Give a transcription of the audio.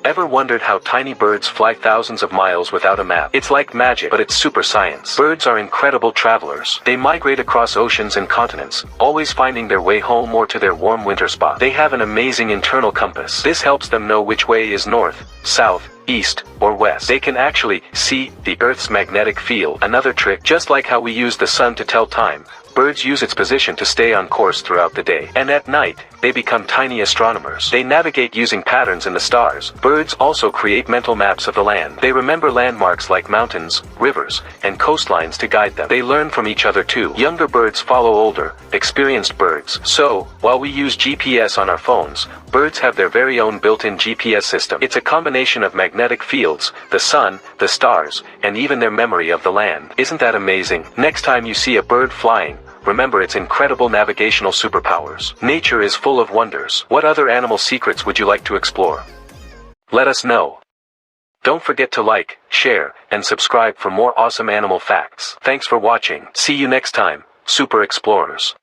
Ever wondered how tiny birds fly thousands of miles without a map? It's like magic, but it's super science. Birds are incredible travelers. They migrate across oceans and continents, always finding their way home or to their warm winter spot. They have an amazing internal compass. This helps them know which way is north, south, east, or west. They can actually see the Earth's magnetic field. Another trick, just like how we use the sun to tell time, birds use its position to stay on course throughout the day. And at night, they become tiny astronomers. They navigate using patterns in the stars. Birds also create mental maps of the land. They remember landmarks like mountains, rivers, and coastlines to guide them. They learn from each other too. Younger birds follow older, experienced birds. So, while we use GPS on our phones, birds have their very own built-in GPS system. It's a combination of magnetic fields, the sun, the stars, and even their memory of the land. Isn't that amazing? Next time you see a bird flying, remember its incredible navigational superpowers. Nature is full of wonders. What other animal secrets would you like to explore? Let us know. Don't forget to like, share, and subscribe for more awesome animal facts. Thanks for watching. See you next time, Super Explorers.